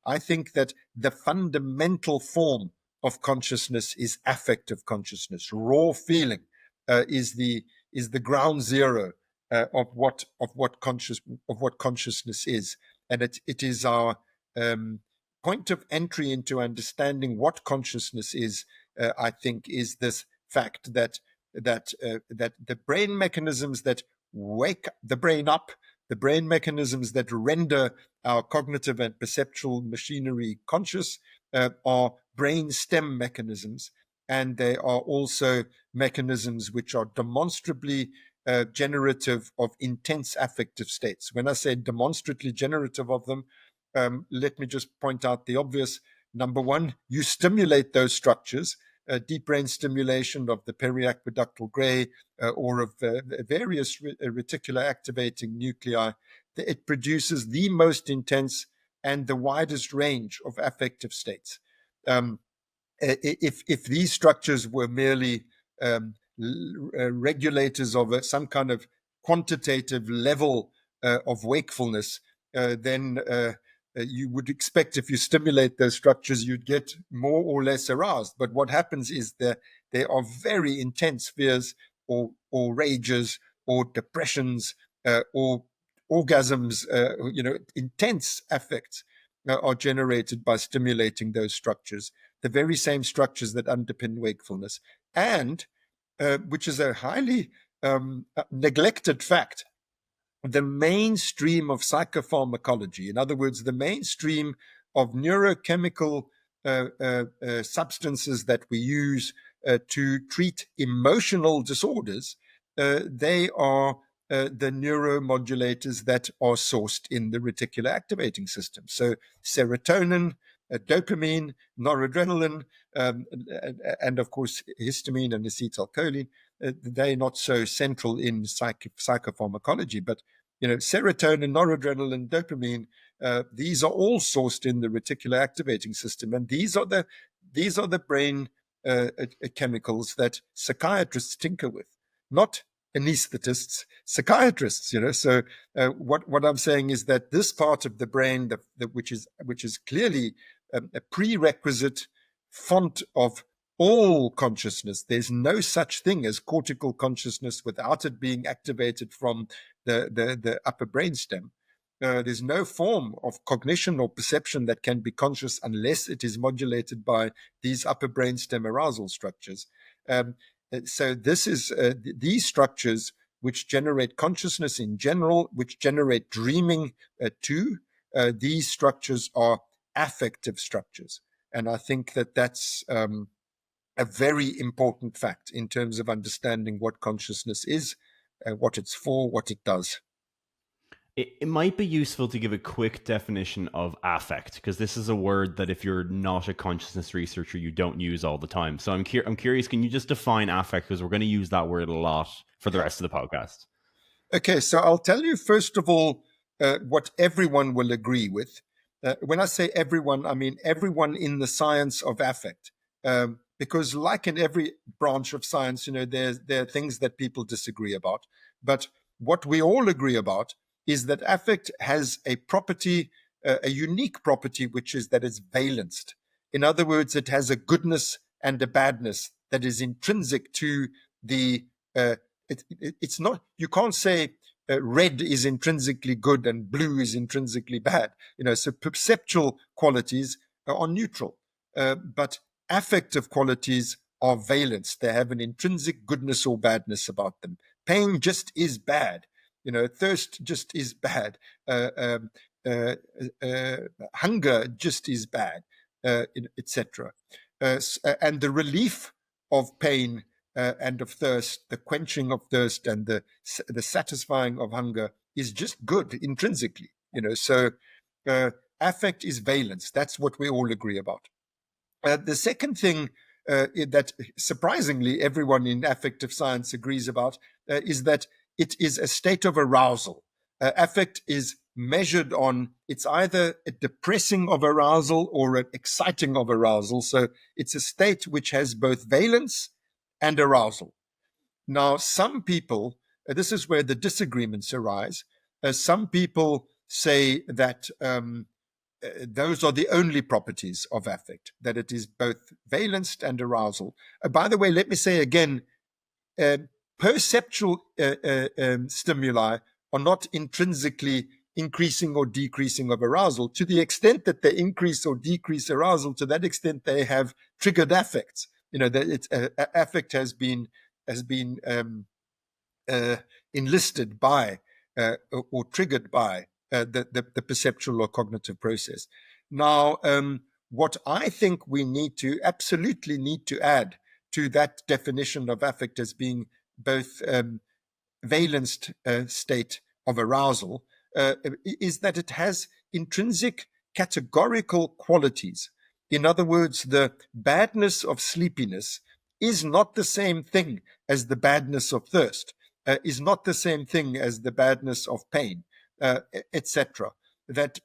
I think that the fundamental form of consciousness is affective consciousness. Raw feeling is the ground zero of what consciousness is, and it is our point of entry into understanding what consciousness is. I think is this fact that the brain mechanisms that wake the brain up, the brain mechanisms that render our cognitive and perceptual machinery conscious, are brainstem mechanisms, and they are also mechanisms which are demonstrably generative of intense affective states. When I say demonstrably generative of them, let me just point out the obvious. Number one, you stimulate those structures, deep brain stimulation of the periaqueductal gray or of various reticular activating nuclei. It produces the most intense and the widest range of affective states. If these structures were merely regulators of some kind of quantitative level of wakefulness, then you would expect if you stimulate those structures, you'd get more or less aroused. But what happens is that there are very intense fears or rages or depressions or orgasms, intense affects are generated by stimulating those structures, the very same structures that underpin wakefulness. And which is a highly neglected fact, the mainstream of psychopharmacology, in other words, the mainstream of neurochemical substances that we use to treat emotional disorders, they are the neuromodulators that are sourced in the reticular activating system. So serotonin, dopamine, noradrenaline, and of course histamine and acetylcholine, they're not so central in psychopharmacology, but serotonin, noradrenaline, dopamine, these are all sourced in the reticular activating system, and these are the brain chemicals that psychiatrists tinker with, not anesthetists, psychiatrists. So what I'm saying is that this part of the brain, which is clearly a prerequisite font of all consciousness. There's no such thing as cortical consciousness without it being activated from the upper brainstem. There's no form of cognition or perception that can be conscious unless it is modulated by these upper brainstem arousal structures. So this is these structures which generate consciousness in general, which generate dreaming too. These structures are affective structures. And I think that that's a very important fact in terms of understanding what consciousness is, what it's for, what it does. It might be useful to give a quick definition of affect, because this is a word that if you're not a consciousness researcher, you don't use all the time. So I'm curious, can you just define affect? Because we're going to use that word a lot for the rest of the podcast. Okay, so I'll tell you first of all what everyone will agree with. When I say everyone, I mean everyone in the science of affect. Because like in every branch of science, there are things that people disagree about. But what we all agree about is that affect has a property, a unique property, which is that it's valenced. In other words, it has a goodness and a badness that is intrinsic to the it's not, you can't say red is intrinsically good and blue is intrinsically bad. So perceptual qualities are neutral, but affective qualities are valence. They have an intrinsic goodness or badness about them. Pain just is bad. Thirst just is bad. Hunger just is bad, etc. And the relief of pain and of thirst, the quenching of thirst and the satisfying of hunger is just good intrinsically. So affect is valence. That's what we all agree about. The second thing that surprisingly everyone in affective science agrees about is that it is a state of arousal. Affect is measured on, it's either a depressing of arousal or an exciting of arousal. So it's a state which has both valence and arousal. Now, some people, this is where the disagreements arise. Some people say that those are the only properties of affect, that it is both valenced and arousal. By the way, let me say again, uh, perceptual stimuli are not intrinsically increasing or decreasing of arousal. To the extent that they increase or decrease arousal, to that extent they have triggered affects. That it's affect has been uh, enlisted by or triggered by the perceptual or cognitive process. Now, what I think we absolutely need to add to that definition of affect as being both valenced state of arousal is that it has intrinsic categorical qualities. In other words, the badness of sleepiness is not the same thing as the badness of thirst, is not the same thing as the badness of pain, etc. That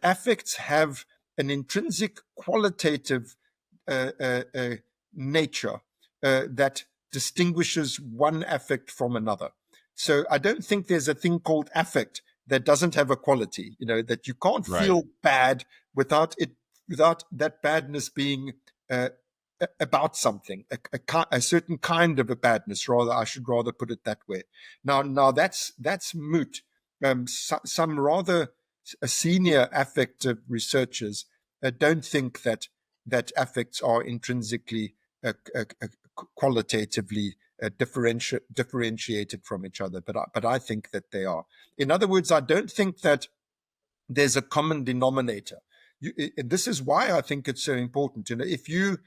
affects have an intrinsic qualitative nature that distinguishes one affect from another. So I don't think there's a thing called affect that doesn't have a quality. That you can't Right. feel bad without that badness being about something, a certain kind of a badness. I should rather put it that way. Now that's moot. Some rather senior affective researchers don't think that affects are intrinsically qualitatively differentiated from each other, but I think that they are. In other words, I don't think that there's a common denominator. This is why I think it's so important. If you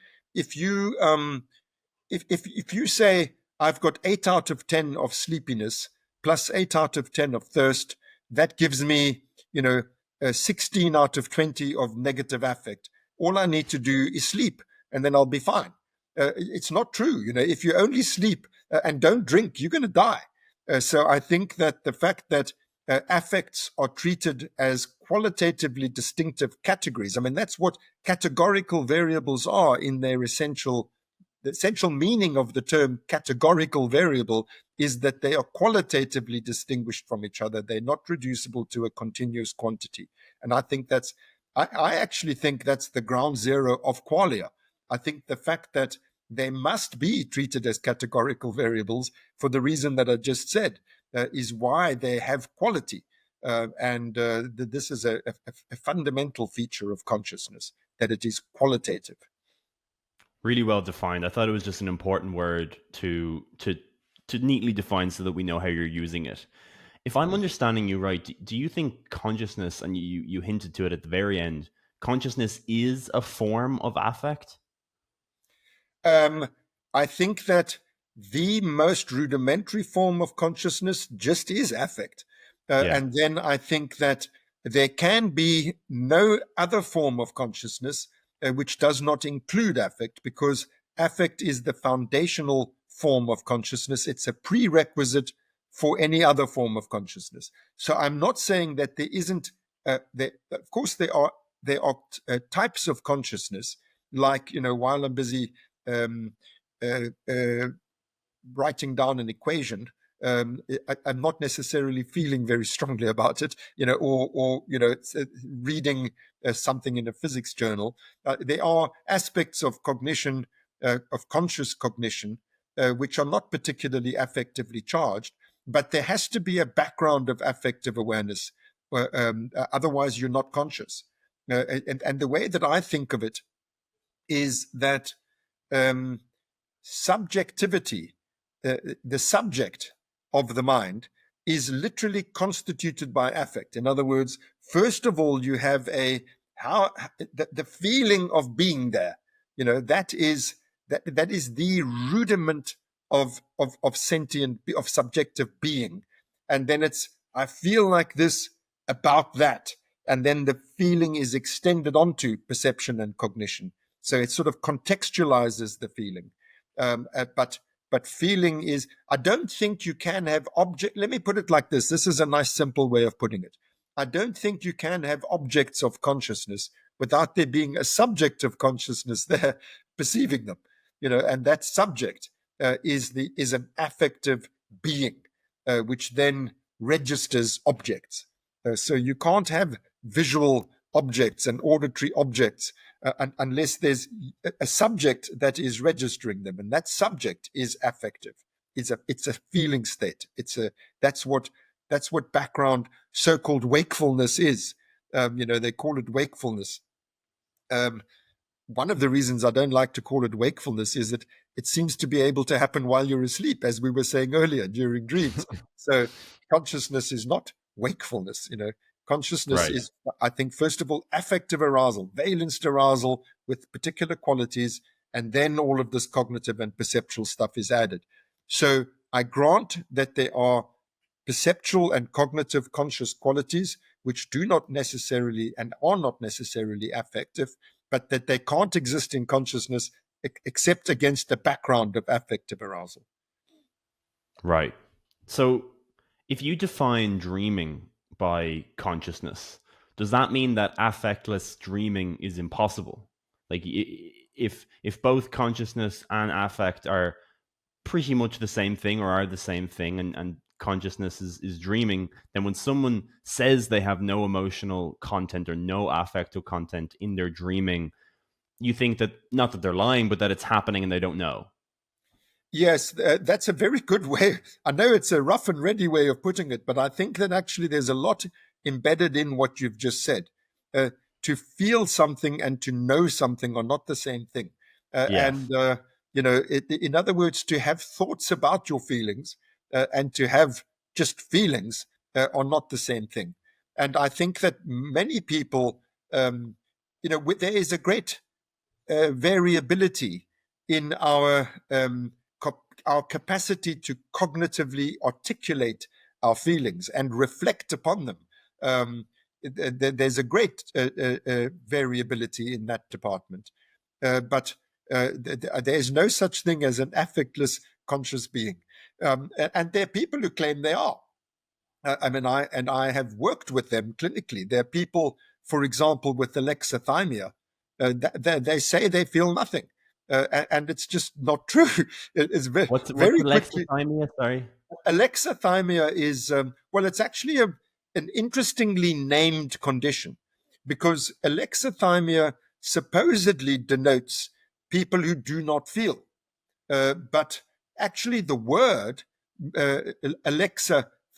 say I've got 8 out of 10 of sleepiness plus 8 out of 10 of thirst, that gives me 16 out of 20 of negative affect. All I need to do is sleep, and then I'll be fine. It's not true. If you only sleep and don't drink, you're going to die. So I think that the fact that affects are treated as qualitatively distinctive categories. I mean, that's what categorical variables are in their essential. The essential meaning of the term categorical variable is that they are qualitatively distinguished from each other. They're not reducible to a continuous quantity. And I think I actually think that's the ground zero of qualia. I think the fact that they must be treated as categorical variables for the reason that I just said is why they have quality. This is a fundamental feature of consciousness, that it is qualitative. Really well defined. I thought it was just an important word to neatly define so that we know how you're using it. If I'm understanding you right, do you think consciousness, and you hinted to it at the very end, consciousness is a form of affect? I think that the most rudimentary form of consciousness just is affect. Yeah. And then I think that there can be no other form of consciousness which does not include affect, because affect is the foundational form of consciousness. It's a prerequisite for any other form of consciousness. So I'm not saying that there isn't. Of course, there are types of consciousness, like while I'm busy um, uh, uh, writing down an equation, I'm not necessarily feeling very strongly about it, or reading something in a physics journal. There are aspects of cognition, of conscious cognition, which are not particularly affectively charged, but there has to be a background of affective awareness. Otherwise, you're not conscious. And the way that I think of it is that um, subjectivity, the subject of the mind, is literally constituted by affect. In other words, first of all, you have the feeling of being there. That is the rudiment of sentient, of subjective being, and then it's I feel like this about that, and then the feeling is extended onto perception and cognition. So it sort of contextualizes the feeling. But feeling is, I don't think you can have object. Let me put it like this. This is a nice, simple way of putting it. I don't think you can have objects of consciousness without there being a subject of consciousness there perceiving them. And that subject is an affective being, which then registers objects. So you can't have visual objects and auditory objects unless there's a subject that is registering them, and that subject is affective. It's a feeling state. That's what background so-called wakefulness is. They call it wakefulness. Um, One of the reasons I don't like to call it wakefulness is that it seems to be able to happen while you're asleep, as we were saying earlier, during dreams. So consciousness is not wakefulness. Consciousness Right. is, I think, first of all, affective arousal, valenced arousal with particular qualities, and then all of this cognitive and perceptual stuff is added. So I grant that there are perceptual and cognitive conscious qualities which do not necessarily and are not necessarily affective, but that they can't exist in consciousness except against a background of affective arousal. Right. So, if you define dreaming by consciousness, does that mean that affectless dreaming is impossible? Like, if both consciousness and affect are pretty much the same thing or are the same thing, and consciousness is dreaming, then when someone says they have no emotional content or no affective content in their dreaming, you think that not that they're lying, but that it's happening and they don't know. Yes, that's a very good way. I know it's a rough and ready way of putting it, but I think that actually there's a lot embedded in what you've just said. To feel something and to know something are not the same thing. Yes. And, in other words, to have thoughts about your feelings and to have just feelings are not the same thing. And I think that many people, there is a great variability in our capacity to cognitively articulate our feelings and reflect upon them. There's a great variability in that department, but there's no such thing as an affectless conscious being, and there are people who claim they are. I have worked with them clinically. There are people, for example, with alexithymia. They say they feel nothing, and it's just not true. It's very, What's very quickly. alexithymia? Sorry. Alexithymia is it's actually an interestingly named condition because alexithymia supposedly denotes people who do not feel. But actually, the word uh,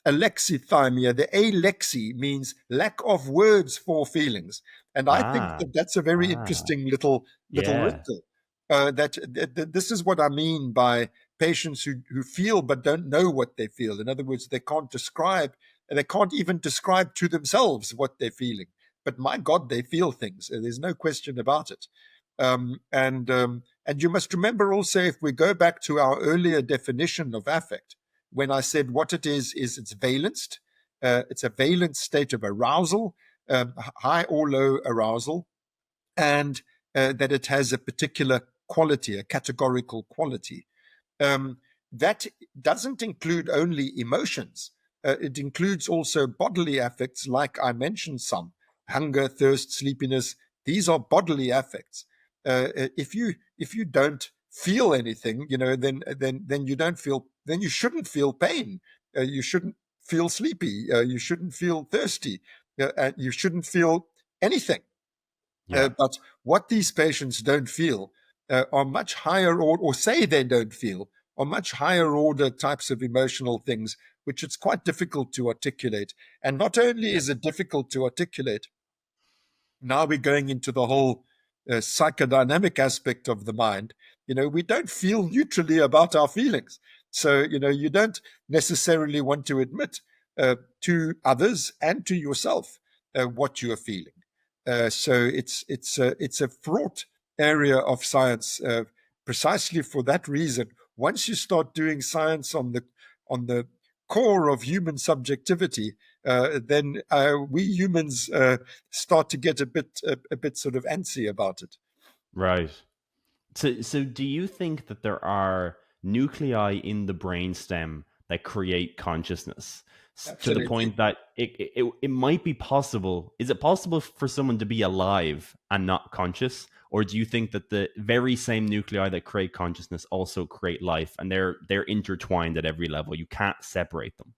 alexithymia, the alexi means lack of words for feelings, and I think Ah, that that's a very ah, interesting little yeah, wrinkle. That this is what I mean by patients who feel but don't know what they feel. In other words, they can't describe, and they can't even describe to themselves what they're feeling. But my God, they feel things. There's no question about it. And you must remember also, if we go back to our earlier definition of affect, when I said what it is it's valenced. It's a valent state of arousal, high or low arousal, and that it has a particular quality, a categorical quality. Um, that doesn't include only emotions. It includes also bodily affects, like I mentioned some: hunger, thirst, sleepiness. These are bodily affects. If you don't feel anything, then you don't feel. Then you shouldn't feel pain. You shouldn't feel sleepy. You shouldn't feel thirsty. And you shouldn't feel anything. yeah, But what these patients don't feel are much higher, or say they don't feel, are much higher order types of emotional things, which it's quite difficult to articulate. And not only yeah, is it difficult to articulate, now we're going into the whole psychodynamic aspect of the mind. We don't feel neutrally about our feelings. So, you don't necessarily want to admit to others and to yourself what you are feeling. So it's a fraught area of science, precisely for that reason. Once you start doing science on the core of human subjectivity, then we humans start to get a bit sort of antsy about it. right. So do you think that there are nuclei in the brainstem that create consciousness to the Absolutely. point that it might be possible? Is it possible for someone to be alive and not conscious? Or do you think that the very same nuclei that create consciousness also create life and they're intertwined at every level? You can't separate them.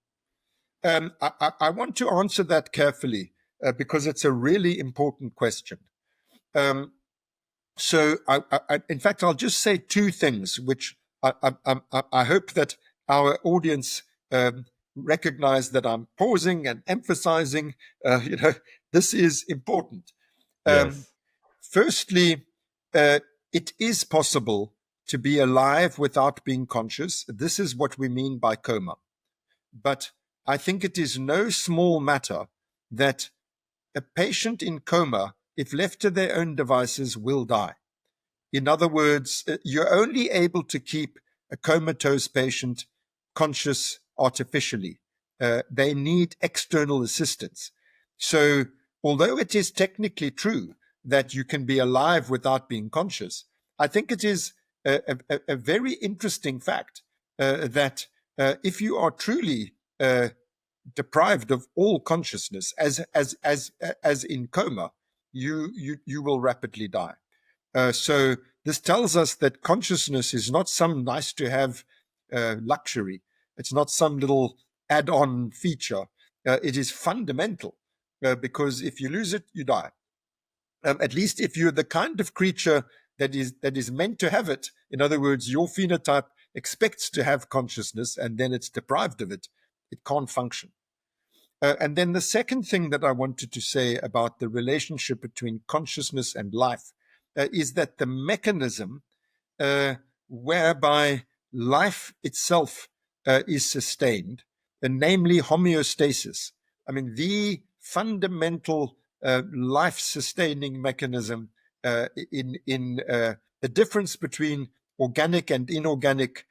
I want to answer that carefully. because it's a really important question. So, in fact, I'll just say two things, which I hope that our audience recognize that I'm pausing and emphasizing. This is important. Um, Yes. Firstly, it is possible to be alive without being conscious. This is what we mean by coma. But I think it is no small matter that a patient in coma, if left to their own devices, will die. In other words, you're only able to keep a comatose patient conscious artificially. They need external assistance. So, although it is technically true that you can be alive without being conscious, I think it is a very interesting fact that if you are truly deprived of all consciousness, as in coma, you will rapidly die. So this tells us that consciousness is not some nice to have luxury. It's not some little add-on feature. It is fundamental because if you lose it, you die. At least if you're the kind of creature that is meant to have it. In other words, your phenotype expects to have consciousness and then it's deprived of it. It can't function. And then the second thing that I wanted to say about the relationship between consciousness and life is that the mechanism whereby life itself is sustained, namely homeostasis. I mean, the fundamental life-sustaining mechanism in the difference between organic and inorganic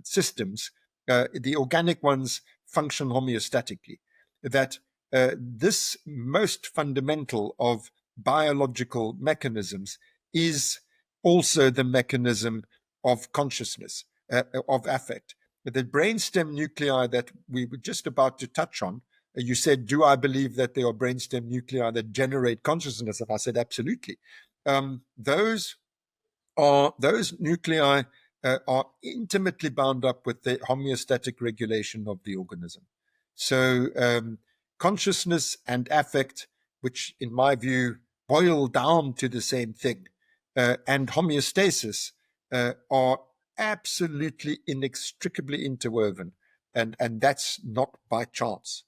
systems. The organic ones function homeostatically. That this most fundamental of biological mechanisms is also the mechanism of consciousness, of affect. The brainstem nuclei that we were just about to touch on, you said, do I believe that there are brainstem nuclei that generate consciousness? And I said, absolutely. Those nuclei are intimately bound up with the homeostatic regulation of the organism. So consciousness and affect, which in my view boil down to the same thing, and homeostasis are absolutely inextricably interwoven, and that's not by chance.